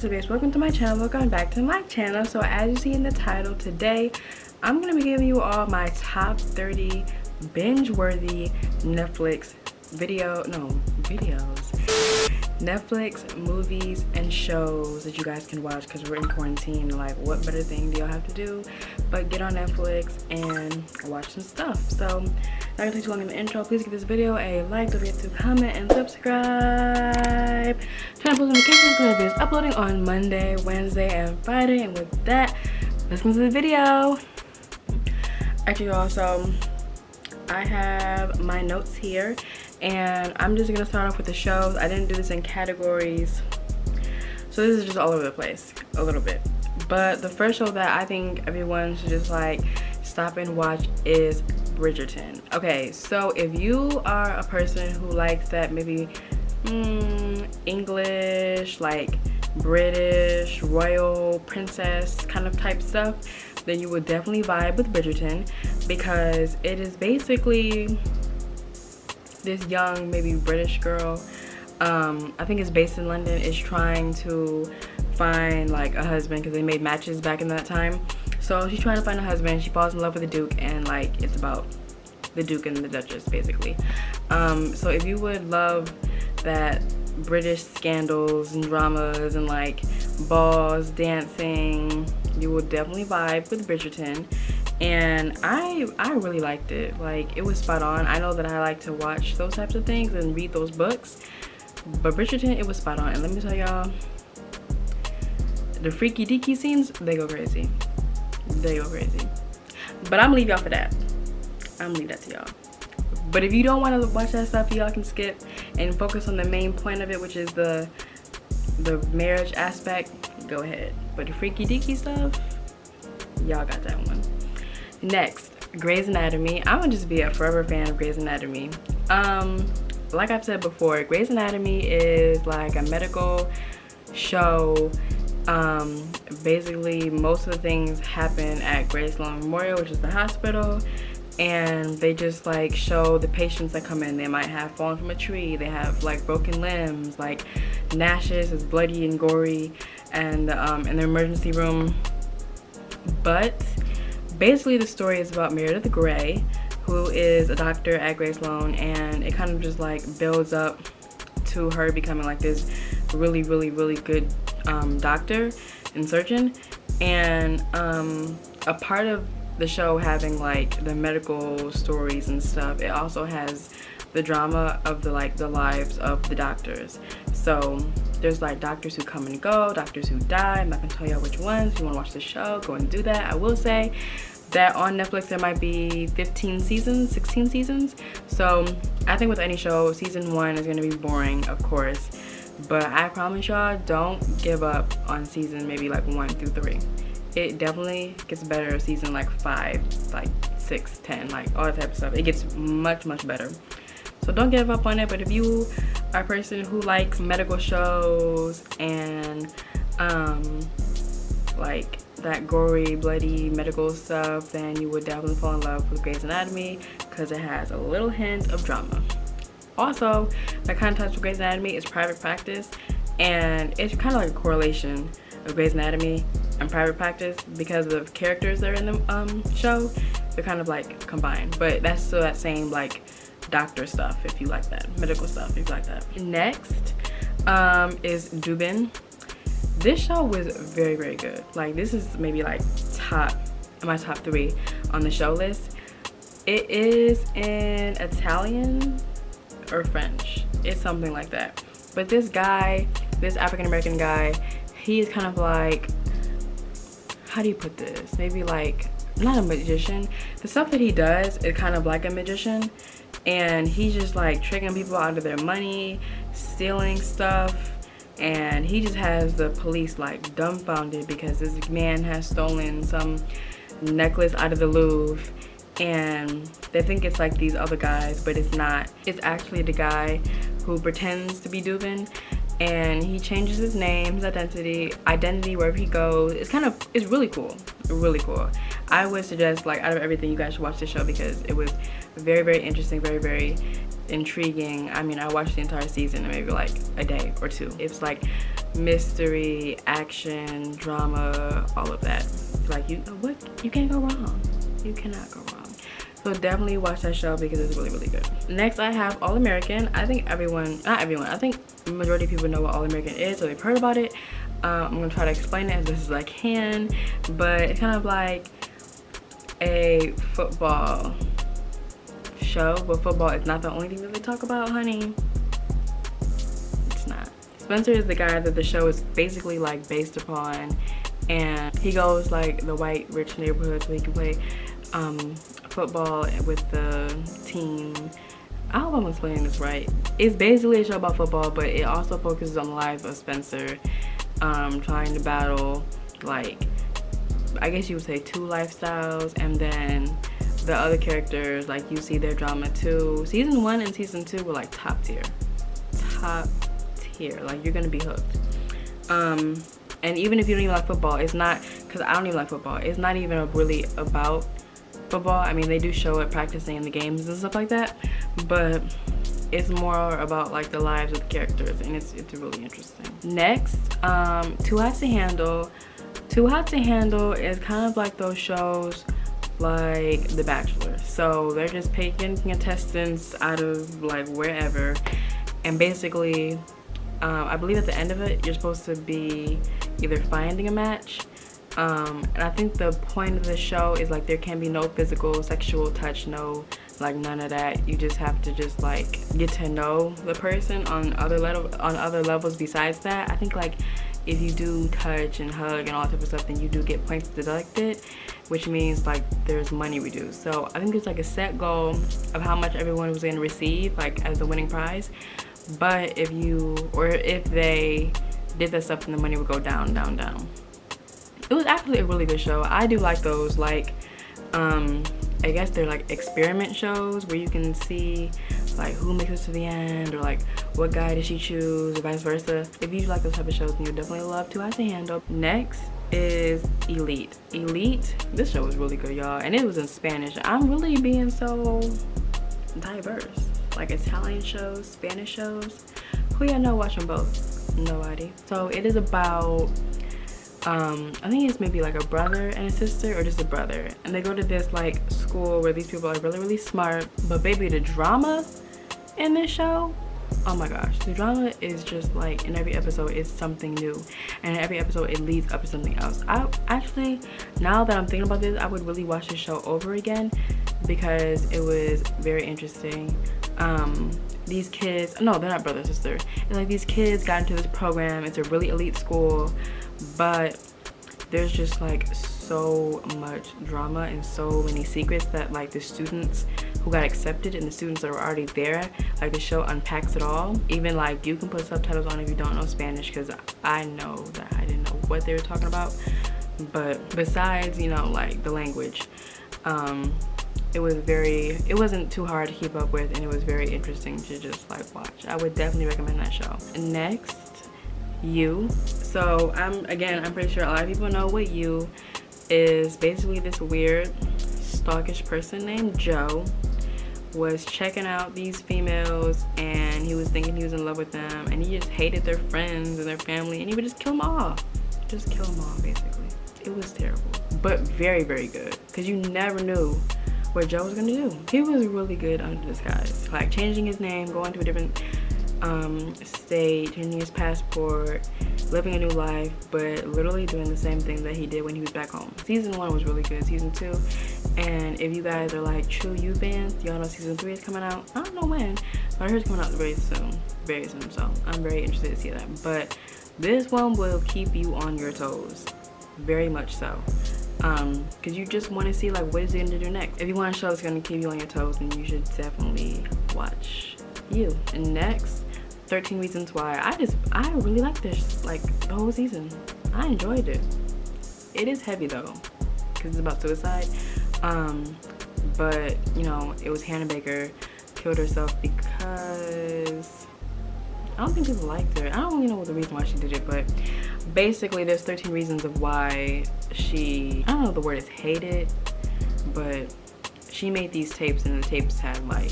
up, guys? Welcome to my channel. Welcome back to my channel. So as you see in the title, today I'm gonna be giving you all my top 30 binge-worthy Netflix Netflix movies and shows that you guys can watch because we're in quarantine. Like, what better thing do y'all have to do but get on Netflix and watch some stuff? So not gonna take too long in the intro. Please give this video a like, don't forget to comment and subscribe. Turn on post notifications because this is uploading on Monday, Wednesday, and Friday. And with that, let's get into the video. Actually, also I have my notes here, and I'm just gonna start off with the shows. I didn't do this in categories, so this is just all over the place a little bit. But the first show that I think everyone should just like stop and watch is Bridgerton. Okay, so if you are a person who likes that maybe English, like British royal princess kind of type stuff, then you would definitely vibe with Bridgerton, because it is basically this young, maybe British girl, I think it's based in London, is trying to find like a husband because they made matches back in that time. So she's trying to find a husband. She falls in love with the Duke, and like it's about the Duke and the Duchess basically. So if you would love that British scandals and dramas and like balls, dancing, you will definitely vibe with Bridgerton. And I really liked it. Like, it was spot on. I know that I like to watch those types of things and read those books, but Bridgerton, it was spot on. And let me tell y'all, the freaky deaky scenes, they go crazy. They go crazy. But I'm gonna leave y'all for that. I'm gonna leave that to y'all. But if you don't want to watch that stuff, y'all can skip and focus on the main point of it, which is the marriage aspect. Go ahead. But the freaky deaky stuff, y'all got that one. Next, Grey's Anatomy. I'm gonna just be a forever fan of Grey's Anatomy. Like I've said before, Grey's Anatomy is like a medical show. Basically most of the things happen at Grey Sloan Memorial, which is the hospital, and they just like show the patients that come in. They might have fallen from a tree, they have like broken limbs, like Nash's is bloody and gory, and in the emergency room. But basically the story is about Meredith Grey, who is a doctor at Grey Sloan, and it kind of just like builds up to her becoming like this really good doctor and surgeon. And a part of the show having like the medical stories and stuff, it also has the drama of the lives of the doctors. So there's like doctors who come and go, doctors who die. I'm not gonna tell y'all which ones. If you want to watch the show, go and do that. I will say that on Netflix there might be 15 seasons, 16 seasons. So I think with any show, season 1 is gonna be boring, of course. But I promise y'all, don't give up on season maybe like 1 through 3. It definitely gets better season like 5, like 6, 10, like all that type of stuff. It gets much better. So don't give up on it. But if you are a person who likes medical shows and like that gory, bloody medical stuff, then you would definitely fall in love with Grey's Anatomy because it has a little hint of drama. Also, that kind of touch with Grey's Anatomy is private practice, and it's kind of like a correlation of Grey's Anatomy and private practice because of the characters that are in the show. They're kind of like combined, but that's still that same like doctor stuff if you like that, medical stuff if you like that. Next is Dubin. This show was very good. Like, this is maybe like my top 3 on the show list. It is in Italian or French, it's something like that. But this guy, this African-American guy, he is kind of like, how do you put this, maybe like not a magician. The stuff that he does is kind of like a magician, and he's just like tricking people out of their money, stealing stuff, and he just has the police like dumbfounded because this man has stolen some necklace out of the Louvre, and they think it's like these other guys, but it's not. It's actually the guy who pretends to be Dubin, and he changes his name, his identity wherever he goes. It's really cool, really cool. I would suggest, like, out of everything, you guys should watch this show because it was very interesting, very intriguing. I mean, I watched the entire season in maybe like a day or two. It's like mystery, action, drama, all of that. Like you can't go wrong. You cannot go wrong. So definitely watch that show because it's really, really good. Next, I have All American. I think not everyone, I think the majority of people know what All American is, so they've heard about it. I'm gonna try to explain it as best as I can, but it's kind of like a football show, but football is not the only thing that they talk about, honey. It's not. Spencer is the guy that the show is basically like based upon, and he goes like the white rich neighborhood so he can play football with the team. I hope I'm explaining this right. It's basically a show about football, but it also focuses on the life of Spencer, trying to battle, like, I guess you would say 2 lifestyles, and then the other characters, like, you see their drama too. Season 1 and season 2 were like top tier, like you're gonna be hooked. And even if you don't even like football, it's not, because I don't even like football, it's not even really about football. I mean, they do show it practicing in the games and stuff like that, but it's more about like the lives of the characters, and it's really interesting. Next, Too Hot to Handle. Too Hot to Handle is kind of like those shows like The Bachelor. So they're just picking contestants out of like wherever, and basically I believe at the end of it you're supposed to be either finding a match, and I think the point of the show is like there can be no physical sexual touch, no, like none of that. You just have to just like get to know the person on other levels besides that. I think like if you do touch and hug and all that type of stuff, then you do get points deducted, which means like there's money reduced. So I think there's like a set goal of how much everyone was going to receive like as the winning prize, but if they did that stuff, then the money would go down. It was actually a really good show. I do like those, like I guess they're like experiment shows where you can see like who makes it to the end, or like what guy did she choose, or vice versa. If you like those type of shows, then you'll definitely love Too Hot to Handle. Next is Elite. This show was really good, y'all, and it was in Spanish. I'm really being so diverse, like Italian shows, Spanish shows. Who y'all know watch them both? Nobody. So it is about I think it's maybe like a brother and a sister, or just a brother, and they go to this like school where these people are really, really smart. But baby, the drama in this show, oh my gosh, the drama is just like, in every episode is something new, and in every episode it leads up to something else. I actually, now that I'm thinking about this, I would really watch this show over again because it was very interesting. These kids, no, they're not brother sister, it's like these kids got into this program. It's a really elite school, but there's just like so much drama and so many secrets that like the students who got accepted and the students that were already there, like the show unpacks it all. Even like you can put subtitles on if you don't know Spanish, because I know that I didn't know what they were talking about, but besides, you know, like the language, it wasn't too hard to keep up with, and it was very interesting to just like watch. I would definitely recommend that show. Next, You. So I'm pretty sure a lot of people know what You is. Basically this weird stalkish person named Joe was checking out these females, and he was thinking he was in love with them, and he just hated their friends and their family, and he would just kill them all basically. It was terrible, but very, very good, because you never knew what Joe was gonna do. He was really good under disguise, like changing his name, going to a different state, changing his passport, living a new life, but literally doing the same thing that he did when he was back home. Season 1 was really good. Season 2, and if you guys are like true You fans, y'all know season 3 is coming out. I don't know when, but I heard it's coming out very soon, so I'm very interested to see that. But this one will keep you on your toes, very much so, because you just want to see like what is he gonna do next. If you want a show that's gonna keep you on your toes, then you should definitely watch You. And next, 13 Reasons Why. I really like this, like the whole season. I enjoyed it. It is heavy though, because it's about suicide, but you know, it was Hannah Baker killed herself because I don't think people liked her. I don't really know the reason why she did it, but basically there's 13 reasons of why she, I don't know if the word is hated, but she made these tapes, and the tapes had like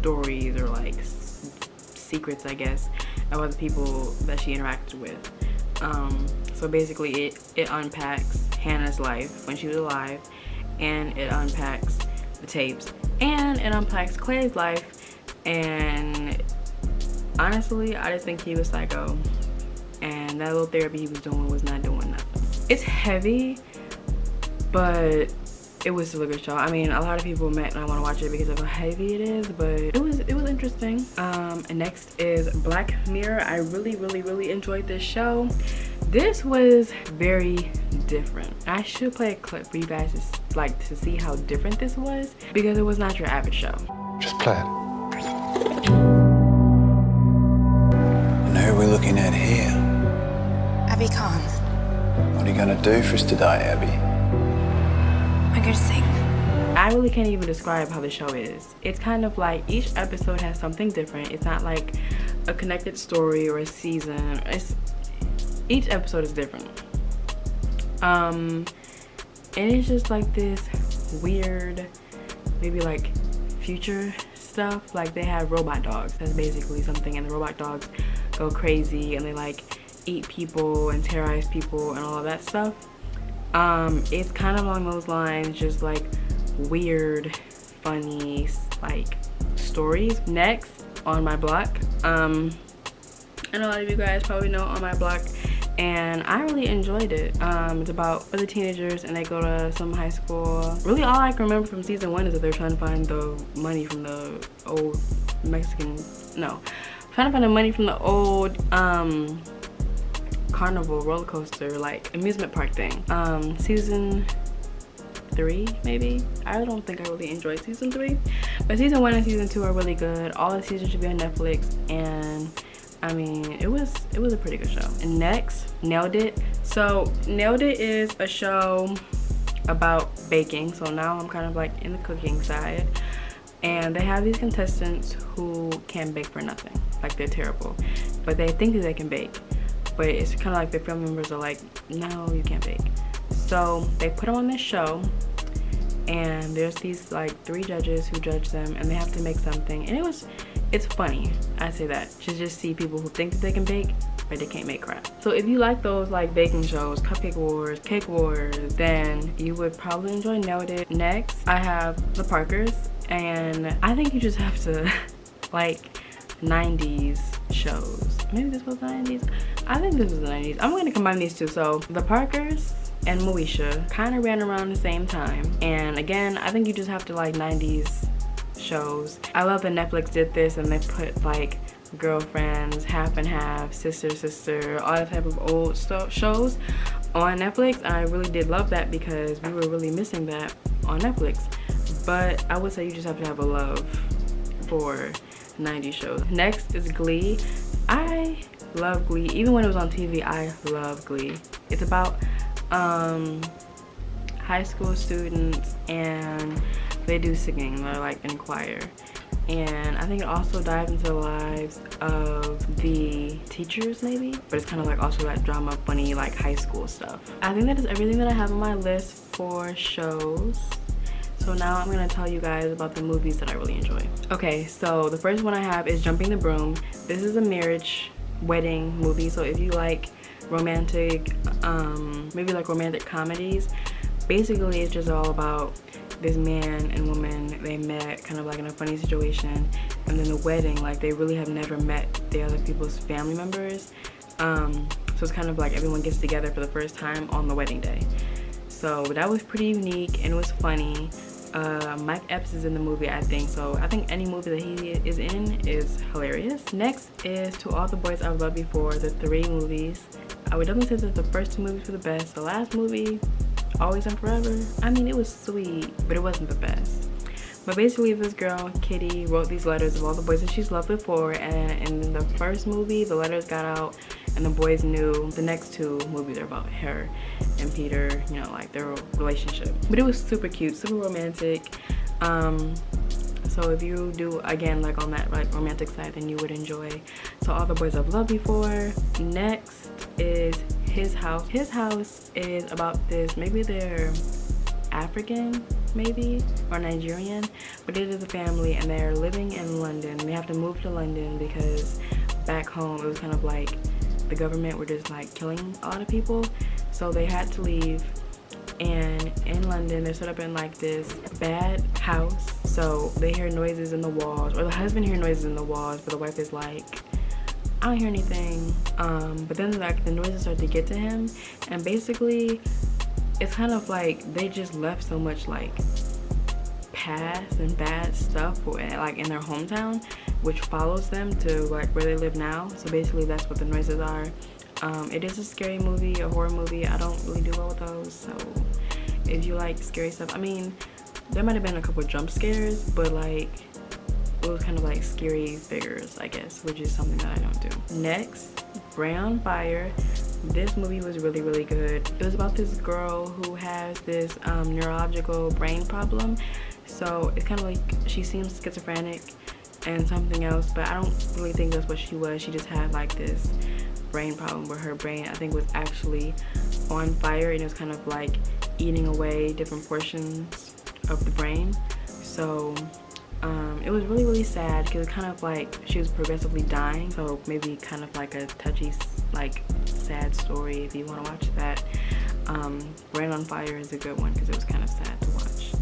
stories or like secrets, I guess, about the people that she interacted with. So basically it unpacks Hannah's life when she was alive, and it unpacks the tapes, and it unpacks Clay's life. And honestly, I just think he was psycho, and that little therapy he was doing was not doing nothing. It's heavy, but it was still a good show. I mean, a lot of people might not want to watch it because of how heavy it is, but it was interesting. And next is Black Mirror. I really enjoyed this show. This was very different. I should play a clip for you guys to see how different this was, because it was not your average show. Just play it. And who are we looking at here? Abby Khan. What are you gonna do for us today, Abby? I'm gonna sing. I really can't even describe how the show is. It's kind of like each episode has something different. It's not like a connected story or a season. Each episode is different. And it's just like this weird, maybe like future stuff. Like they have robot dogs. That's basically something, and the robot dogs go crazy and they like eat people and terrorize people and all of that stuff. It's kind of along those lines, just like weird, funny, like stories. Next on my block, I know a lot of you guys probably know On My Block, and I really enjoyed it. It's about other teenagers and they go to some high school. Really all I can remember from season 1 is that they're trying to find the money from the old trying to find the money from the old carnival roller coaster, like amusement park thing. Season 3 maybe. I don't think I really enjoyed season 3, but season 1 and season 2 are really good. All the seasons should be on Netflix, and I mean it was a pretty good show. And next, Nailed It. So Nailed It is a show about baking, so now I'm kind of like in the cooking side, and they have these contestants who can't bake for nothing. Like they're terrible, but they think that they can bake, but it's kind of like their family members are like, no, you can't bake. So they put them on this show, and there's these like 3 judges who judge them, and they have to make something, and it's funny. I say that to just see people who think that they can bake but they can't make crap. So if you like those like baking shows, Cupcake Wars, Cake Wars, then you would probably enjoy Nailed It. Next I have The Parkers, and I think you just have to like 90s shows. Maybe this was the 90s. I think this was the 90s. I'm going to combine these two. So The Parkers and Moesha kind of ran around the same time, and again I think you just have to like 90s shows. I love that Netflix did this, and they put like Girlfriends, Half and Half, Sister, all that type of old shows on Netflix, and I really did love that because we were really missing that on Netflix. But I would say you just have to have a love for 90s shows. Next is Glee. I love Glee. Even when it was on TV, I love Glee. It's about high school students, and they do singing. They're like in choir, and I think it also dives into the lives of the teachers maybe, but it's kind of like also that drama, funny, like high school stuff. I think that is everything that I have on my list for shows. So now I'm gonna tell you guys about the movies that I really enjoy. Okay, so the first one I have is Jumping the Broom. This is a marriage wedding movie, so if you like romantic, maybe like romantic comedies, basically it's just all about this man and woman. They met kind of like in a funny situation, and then the wedding, like they really have never met the other people's family members. So it's kind of like everyone gets together for the first time on the wedding day. So that was pretty unique and it was funny. Mike Epps is in the movie, I think, so I think any movie that he is in is hilarious. Next is To All the Boys I've Loved Before, the 3 movies. I would definitely say that the first 2 movies were the best. The last movie, Always and Forever, I mean it was sweet, but it wasn't the best. But basically this girl, Kitty, wrote these letters of all the boys that she's loved before, and in the first movie the letters got out and the boys knew. The next 2 movies are about her and Peter, you know, like their relationship. But it was super cute, super romantic. So if you do, again, like on that like romantic side, then you would enjoy So All the Boys I've Loved Before. Next is His House. His House is about this, maybe they're African, maybe, or Nigerian, but it is a family and they're living in London. They have to move to London because back home it was kind of like the government were just like killing a lot of people, so they had to leave. And in London they're set up in like this bad house, so they hear noises in the walls, or the husband hear noises in the walls, but the wife is like, I don't hear anything. But then like the noises start to get to him, and basically it's kind of like they just left so much like past and bad stuff like in their hometown, which follows them to like where they live now. So basically that's what the noises are. It is a scary movie, a horror movie. I don't really do well with those, so if you like scary stuff, I mean, there might have been a couple jump scares, but like it was kind of like scary figures, I guess, which is something that I don't do. Next, Brain on Fire. This movie was really, really good. It was about this girl who has this neurological brain problem. So it's kind of like she seems schizophrenic and something else, but I don't really think that's what she was. She just had like this brain problem where her brain, I think, was actually on fire, and it was kind of like eating away different portions of the brain. So it was really, really sad because it's kind of like she was progressively dying, so maybe kind of like a touchy, like sad story if you want to watch that. Brain on Fire is a good one because it was kind of sad to watch.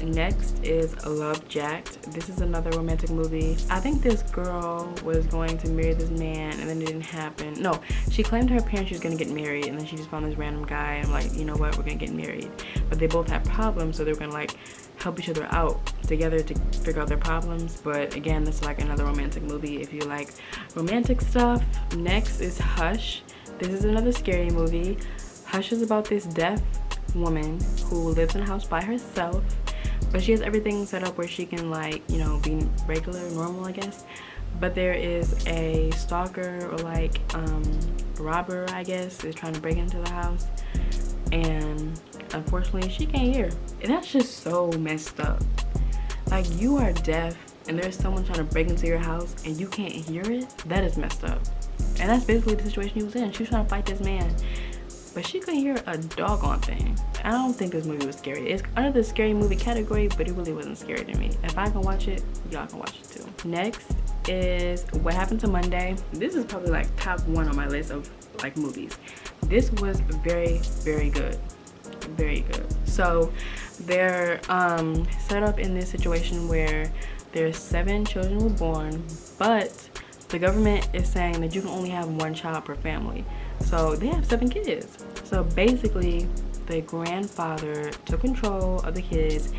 Next is Lovejack. This is another romantic movie. I think this girl was going to marry this man and then it didn't happen. No, she claimed to her parents she was going to get married, and then she just found this random guy and like, you know what, we're going to get married. But they both had problems, so they were going to like help each other out together to figure out their problems. But again, this is like another romantic movie if you like romantic stuff. Next is Hush. This is another scary movie. Hush is about this deaf woman who lives in a house by herself, but she has everything set up where she can like, you know, be regular, normal, I guess. But there is a stalker or like robber, I guess, is trying to break into the house, and unfortunately she can't hear. And that's just so messed up. Like, you are deaf and there's someone trying to break into your house and you can't hear it. That is messed up. And that's basically the situation she was in. She was trying to fight this man, but she couldn't hear a doggone thing. I don't think this movie was scary. It's under the scary movie category, but it really wasn't scary to me. If I can watch it, y'all can watch it too. Next is What Happened to Monday. This is probably like top 1 on my list of like movies. This was very, very good. Very good. So they're set up in this situation where there's 7 children were born, but the government is saying that you can only have 1 child per family. So they have 7 kids. So basically the grandfather took control of the kids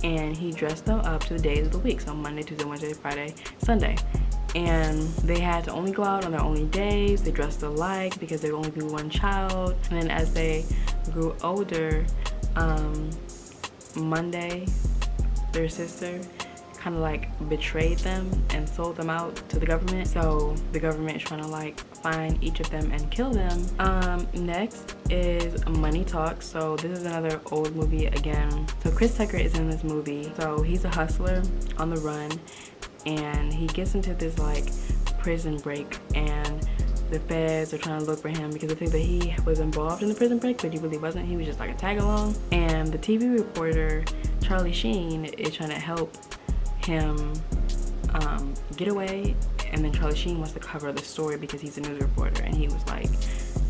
and he dressed them up to the days of the week. So Monday, Tuesday, Wednesday, Friday, Sunday. And they had to only go out on their only days. They dressed alike because there would only be 1 child. And then as they grew older, Monday, their sister, kind of like betrayed them and sold them out to the government. So the government is trying to like find each of them and kill them. Next is Money Talks. So this is another old movie again. So Chris Tucker is in this movie. So he's a hustler on the run, and he gets into this like prison break, and the feds are trying to look for him because they think that he was involved in the prison break, but he really wasn't. He was just like a tag along. And the TV reporter Charlie Sheen is trying to help him get away, and then Charlie Sheen wants to cover the story because he's a news reporter and he was like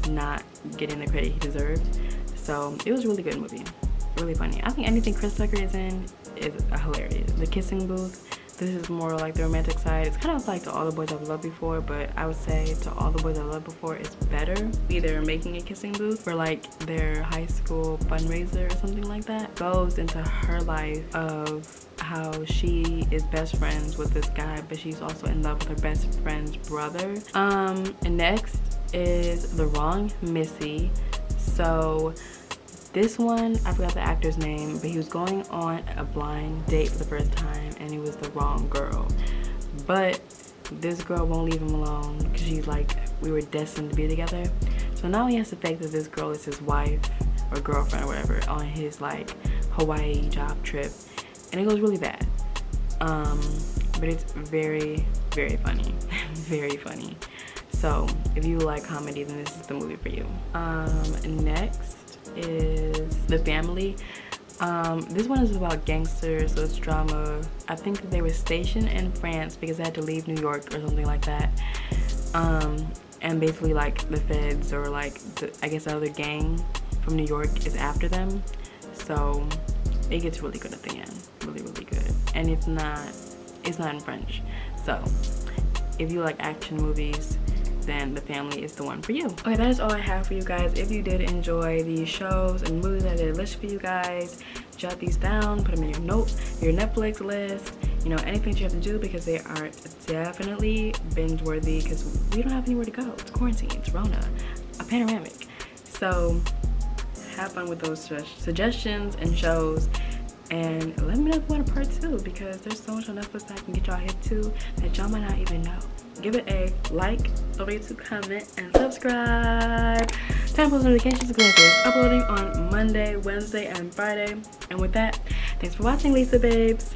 not getting the credit he deserved. So it was a really good movie, really funny. I think anything Chris Tucker is in is hilarious. The Kissing Booth, this is more like the romantic side. It's kind of like To All the Boys I've Loved Before, but I would say To All the Boys I've Loved Before is better. Either making a kissing booth for like their high school fundraiser or something like that. Goes into her life of how she is best friends with this guy, but she's also in love with her best friend's brother. And next is The Wrong Missy. So this one, I forgot the actor's name, but he was going on a blind date for the first time and it was the wrong girl. But this girl won't leave him alone because she's like, we were destined to be together. So now he has to fake that this girl is his wife or girlfriend or whatever on his like Hawaii job trip. And it goes really bad. But it's very, very funny. Very funny. So if you like comedy, then this is the movie for you. Next is The Family. This one is about gangsters, so it's drama. I think that they were stationed in France because they had to leave New York or something like that. And basically like the feds or like I guess the other gang from New York is after them. So it gets really good at the end, really good. And it's not in French. So if you like action movies, then The Family is the one for you. Okay, that is all I have for you guys. If you did enjoy these shows and movies I did list for you guys, jot these down, put them in your Netflix list, you know, anything you have to do, because they are definitely binge worthy, because we don't have anywhere to go. It's quarantine, it's Rona, a panoramic. So have fun with those suggestions and shows, and let me know if you want a part 2, because there's so much on Netflix that I can get y'all hip to that y'all might not even know. Give it a like, don't forget to comment and subscribe. Turn post notifications because it's uploading on Monday, Wednesday, and Friday. And with that, thanks for watching, Lisa babes.